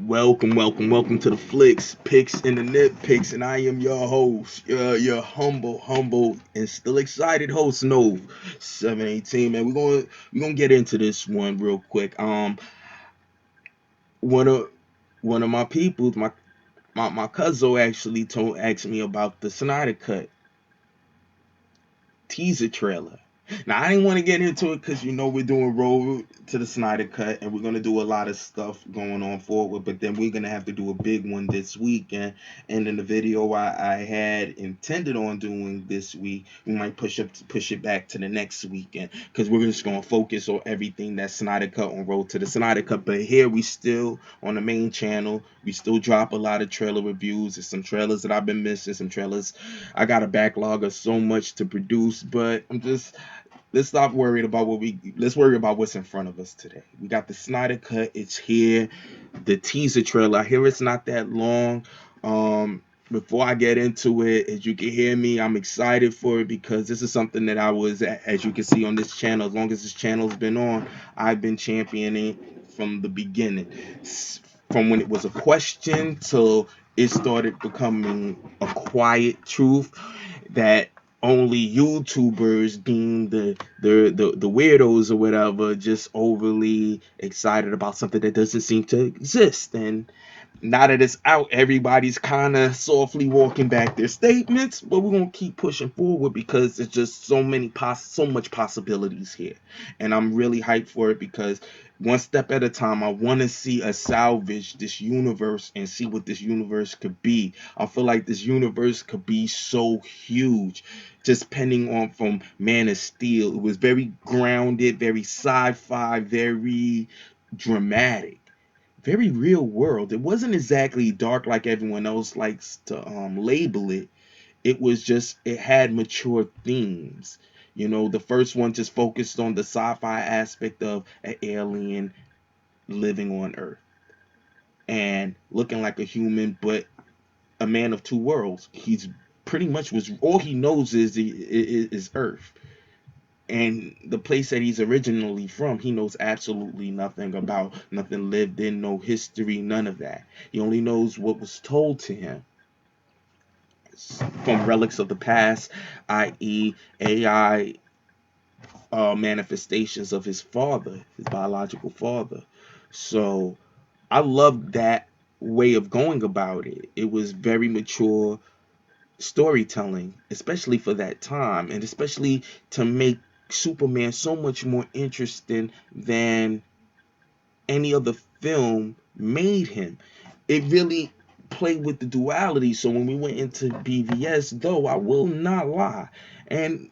Welcome to the Flicks, Picks, and the Nitpicks, and I am your host, your humble, and still excited host, No 718. Man, we're gonna get into this one real quick. One of one of my peoples, my cousin actually asked me about the Snyder Cut teaser trailer. Now I didn't want to get into it because we're doing Road to the Snyder Cut and we're gonna do a lot of stuff going on forward, but then we're gonna have to do a big one this week and in the video I had intended on doing this week, we might push it back to the next weekend because we're just gonna focus on everything that's Snyder Cut on Road to the Snyder Cut. But here we still on the main channel, we still drop a lot of trailer reviews. There's some trailers that I've been missing, some trailers I got a backlog of so much to produce, but let's stop worried about let's worry about what's in front of us today. We got the Snyder Cut, it's here. The teaser trailer, I hear it's not that long. Before I get into it, as you can hear me, I'm excited for it because this is something that I was, as you can see on this channel, as long as this channel's been on, I've been championing from the beginning. From when it was a question till it started becoming a quiet truth that only YouTubers deem the weirdos or whatever just overly excited about something that doesn't seem to exist. And now that it's out, everybody's kind of softly walking back their statements, but we're gonna keep pushing forward because there's just so much possibilities here, and I'm really hyped for it because one step at a time, I want to see a salvage this universe and see what this universe could be. I feel like this universe could be so huge, just pending on from Man of Steel. It was very grounded, very sci-fi, very dramatic, very real world. It wasn't exactly dark like everyone else likes to label it. It was just, it had mature themes. The first one just focused on the sci-fi aspect of an alien living on Earth and looking like a human, but a man of two worlds. He's pretty much was all he knows is Earth. And the place that he's originally from, he knows absolutely nothing about, nothing lived in, no history, none of that. He only knows what was told to him from relics of the past, i.e., AI manifestations of his father, his biological father. So I love that way of going about it. It was very mature storytelling, especially for that time, and especially to make Superman so much more interesting than any other film made him. It really played with the duality. So when we went into BVS, though, I will not lie, and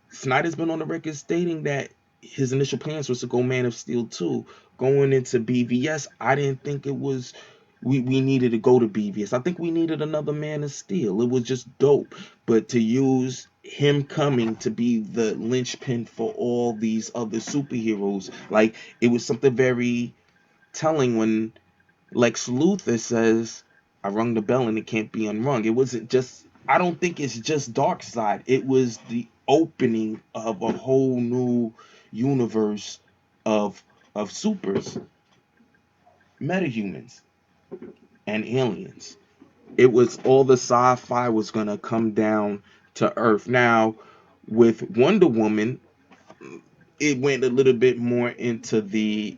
Snyder's been on the record stating that his initial plans was to go Man of Steel 2. Going into BVS, I didn't think it was we needed to go to BVS. I think we needed another Man of Steel. It was just dope. But to use him coming to be the linchpin for all these other superheroes, like it was something very telling when Lex Luthor says, I rung the bell and it can't be unrung. It wasn't just, I don't think it's just Darkseid. It was the opening of a whole new universe of supers, metahumans, and aliens. It was all the sci-fi was gonna come down to Earth. Now, with Wonder Woman, it went a little bit more into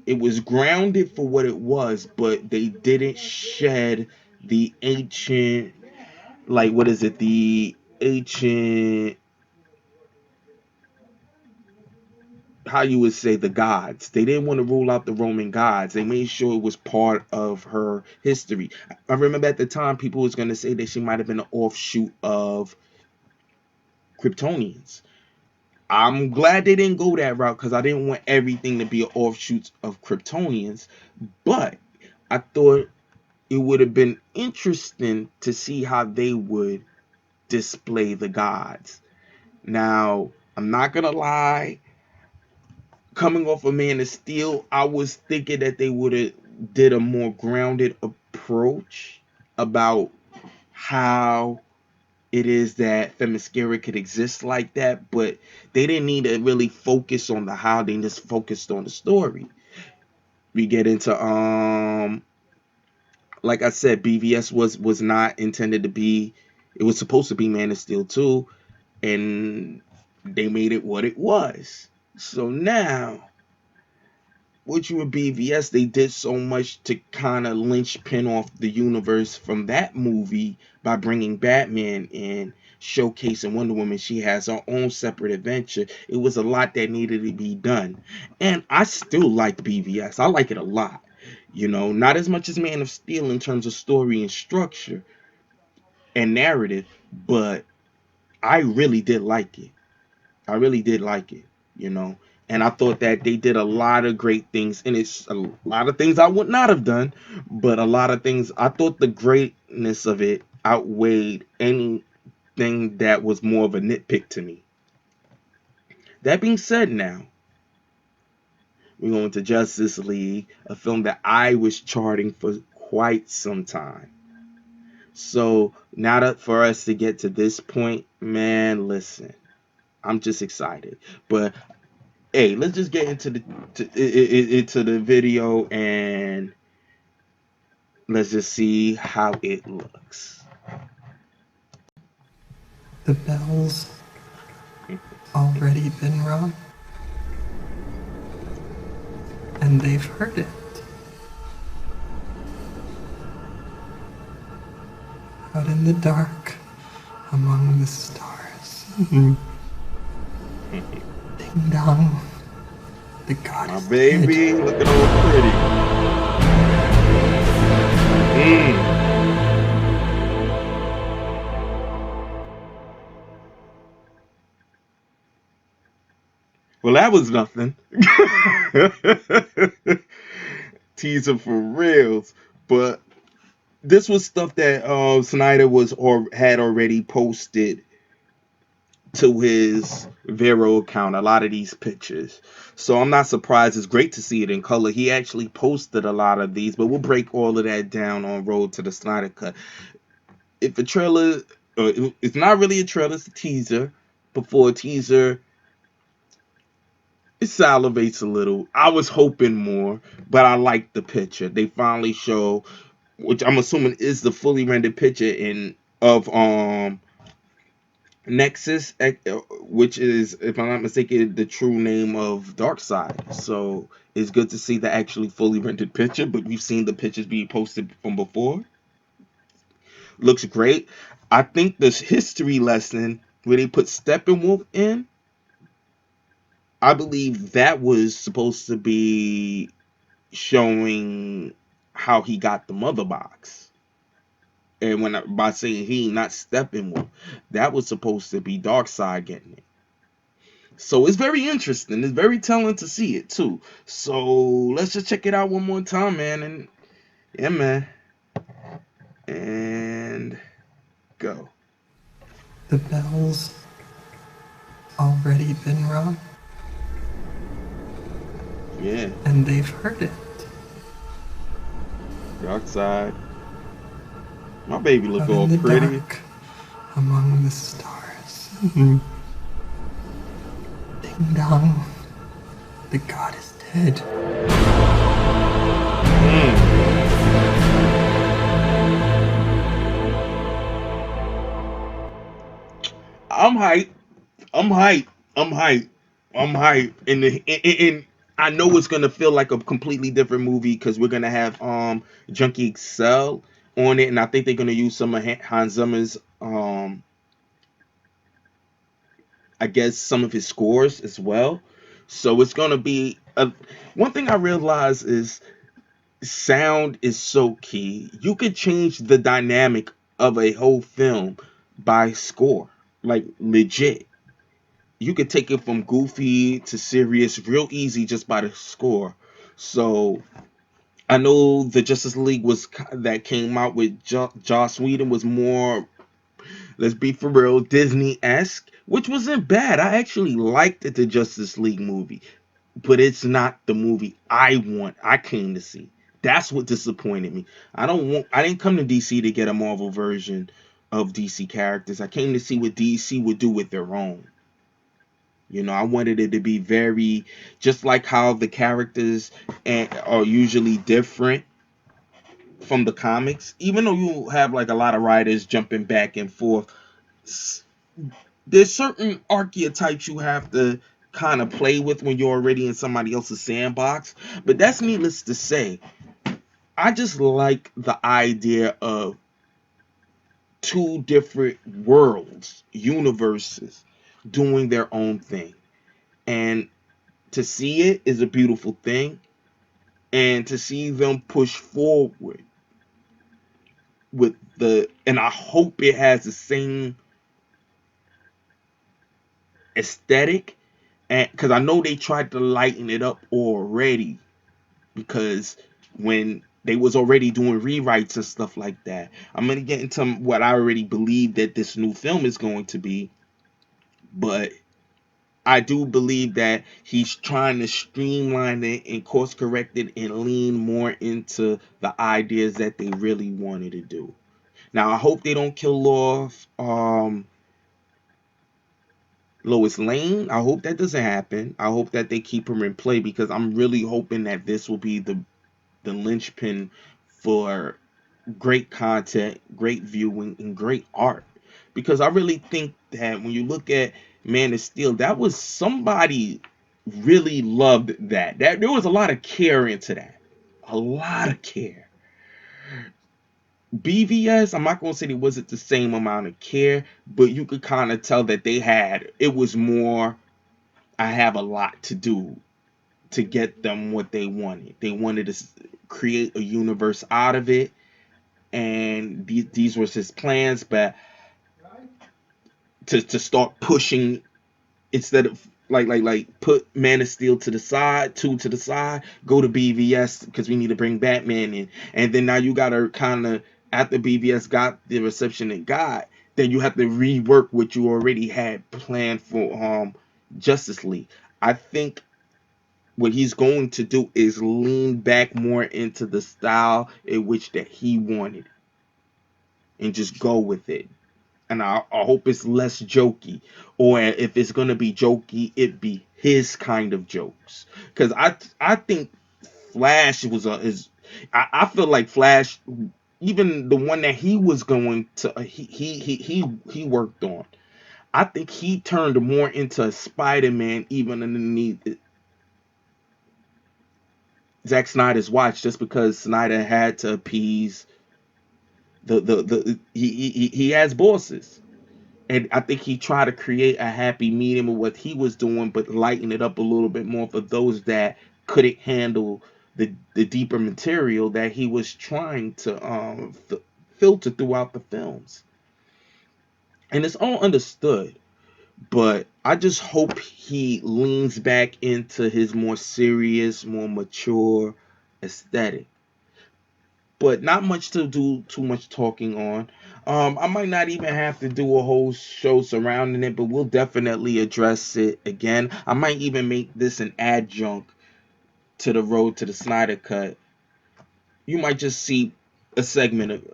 it was grounded for what it was, but they didn't shed the ancient, like, what is it, the ancient, how you would say, the gods. They didn't want to rule out the Roman gods. They made sure it was part of her history. I remember at the time people was going to say that she might have been an offshoot of Kryptonians. I'm glad they didn't go that route because I didn't want everything to be an offshoot of Kryptonians. But I thought it would have been interesting to see how they would display the gods. Now, I'm not gonna lie, coming off of Man of Steel, I was thinking that they would have did a more grounded approach about how it is that Themyscira could exist like that, but they didn't need to really focus on the how, they just focused on the story. We get into Like I said, BVS was not intended to be. It was supposed to be Man of Steel 2, and they made it what it was. So now, what you with BVS, they did so much to kind of linchpin off the universe from that movie by bringing Batman in, showcasing Wonder Woman. She has her own separate adventure. It was a lot that needed to be done, and I still like BVS. I like it a lot. Not as much as Man of Steel in terms of story and structure and narrative, but I really did like it. I really did like it, you know. And I thought that they did a lot of great things, and it's a lot of things I would not have done, but a lot of things I thought the greatness of it outweighed anything that was more of a nitpick to me. That being said, now we're going to Justice League, a film that I was charting for quite some time. So now that for us to get to this point, man, listen, I'm just excited. But hey, let's just get into the video and let's just see how it looks. The bell's already been rung, and they've heard it. Out in the dark, among the stars. Ding dong, the god My is baby, dead. looking all pretty. Well, that was nothing. Teaser for reals, but this was stuff that Snyder was or had already posted to his Vero account, a lot of these pictures. So I'm not surprised. It's great to see it in color. He actually posted a lot of these, but we'll break all of that down on Road to the Snyder Cut. If a trailer, it's not really a trailer, it's a teaser. Before a teaser, it salivates a little. I was hoping more, but I like the picture. They finally show, which I'm assuming is the fully rendered picture in of Nexus, which is, if I'm not mistaken, the true name of Darkseid. So it's good to see the actually fully rendered picture, but we've seen the pictures being posted from before. Looks great. I think this history lesson where they put Steppenwolf in, I believe that was supposed to be showing how he got the mother box. And by saying he, not Steppenwolf, that was supposed to be Darkseid getting it. So it's very interesting. It's very telling to see it too. So let's just check it out one more time, man. And yeah, man. And go. The bell's already been rung, Yeah. and they've heard it. Darkseid. My baby look Out all in the pretty. dark, among the stars. Ding dong, the god is dead. I'm hyped. I'm hyped. I'm hyped. I'm hyped. And I know it's gonna feel like a completely different movie because we're gonna have Junkie Excel on it, and I think they're gonna use some of Hans Zimmer's I guess some of his scores as well. So it's gonna be one thing I realize is sound is so key. You could change the dynamic of a whole film by score, like legit. You could take it from goofy to serious real easy just by the score. So I know the Justice League was that came out with Joss Whedon was more, let's be for real, Disney-esque, which wasn't bad. I actually liked the Justice League movie, but it's not the movie I came to see. That's what disappointed me. I didn't come to DC to get a Marvel version of DC characters. I came to see what DC would do with their own. I wanted it to be very, just like how the characters are usually different from the comics, even though you have like a lot of writers jumping back and forth, there's certain archetypes you have to kind of play with when you're already in somebody else's sandbox. But that's needless to say. I just like the idea of two different worlds, universes, doing their own thing. And to see it is a beautiful thing. And to see them push forward with and I hope it has the same aesthetic. And because I know they tried to lighten it up already, because when they was already doing rewrites and stuff like that. I'm gonna get into what I already believe that this new film is going to be, but I do believe that he's trying to streamline it and course correct it and lean more into the ideas that they really wanted to do. Now I hope they don't kill off Lois Lane. I hope that doesn't happen. I hope that they keep her in play, because I'm really hoping that this will be the linchpin for great content, great viewing, and great art. Because I really think that when you look at Man of Steel, that was somebody really loved that. That there was a lot of care into that. A lot of care. BVS, I'm not gonna say it wasn't the same amount of care, but you could kind of tell that it was more, I have a lot to do to get them what they wanted. They wanted to create a universe out of it, and these was his plans. But to start pushing, instead of put Man of Steel to the side, two to the side, go to BVS because we need to bring Batman in. And then now you gotta kind of, after BVS got the reception it got, then you have to rework what you already had planned for Justice League. I think what he's going to do is lean back more into the style in which that he wanted and just go with it. And I hope it's less jokey, or if it's gonna be jokey, it be his kind of jokes. Because I think Flash was I feel like Flash, even the one that he was going to he worked on, I think he turned more into a Spider-Man even underneath Zack Snyder's watch, just because Snyder had to appease he has bosses. And I think he tried to create a happy medium of what he was doing, but lighten it up a little bit more for those that couldn't handle the deeper material that he was trying to filter throughout the films. And it's all understood, but I just hope he leans back into his more serious, more mature aesthetic. But not much to do too much talking on. I might not even have to do a whole show surrounding it, but we'll definitely address it again. I might even make this an adjunct to the road to the Snyder cut. You might just see a segment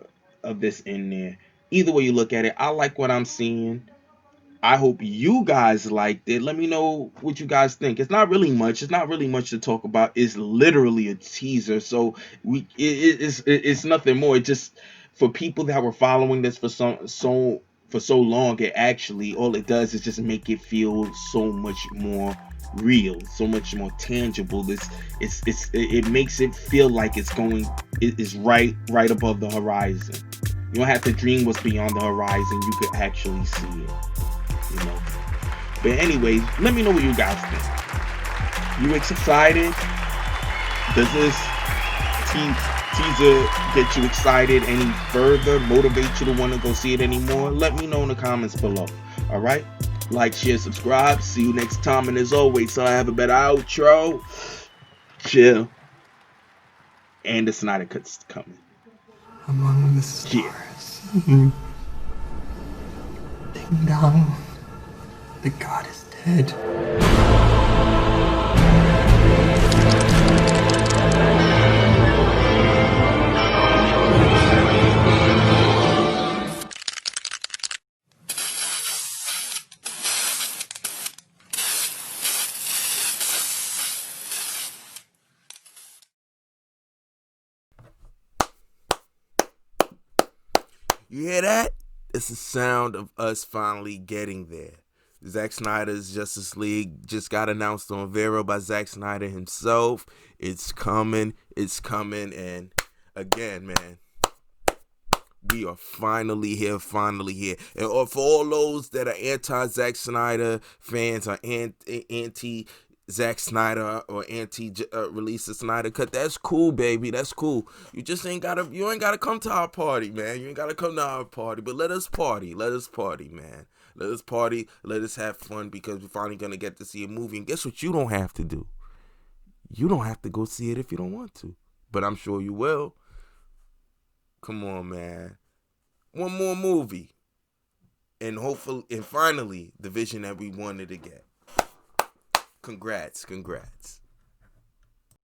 of this in there. Either way you look at it, I like what I'm seeing. I hope you guys liked it. Let me know what you guys think. It's not really much. It's not really much to talk about. It's literally a teaser, so it's nothing more. It just, for people that were following this for so long, it actually, all it does is just make it feel so much more real, so much more tangible. It makes it feel like it is right above the horizon. You don't have to dream what's beyond the horizon. You could actually see it. You know. But anyways, let me know what you guys think. You excited? Does this teaser get you excited any further? Motivate you to want to go see it anymore? Let me know in the comments below. All right? Like, share, subscribe. See you next time. And as always, so I have a better outro. Chill. And the Snyder Cut's coming. Among the stars. Ding dong. The god is dead. You hear that? It's the sound of us finally getting there. Zack Snyder's Justice League just got announced on Vero by Zack Snyder himself. It's coming, and again, man, we are finally here. And for all those that are anti-Zack Snyder fans or anti Zack Snyder or anti release of Snyder cut, that's cool, baby. That's cool. You ain't gotta come to our party, man. You ain't gotta come to our party. But let us party, man. Let us party. Let us have fun because we're finally gonna get to see a movie. And guess what? You don't have to do. You don't have to go see it if you don't want to. But I'm sure you will. Come on, man. One more movie. And finally, the vision that we wanted to get. Congrats.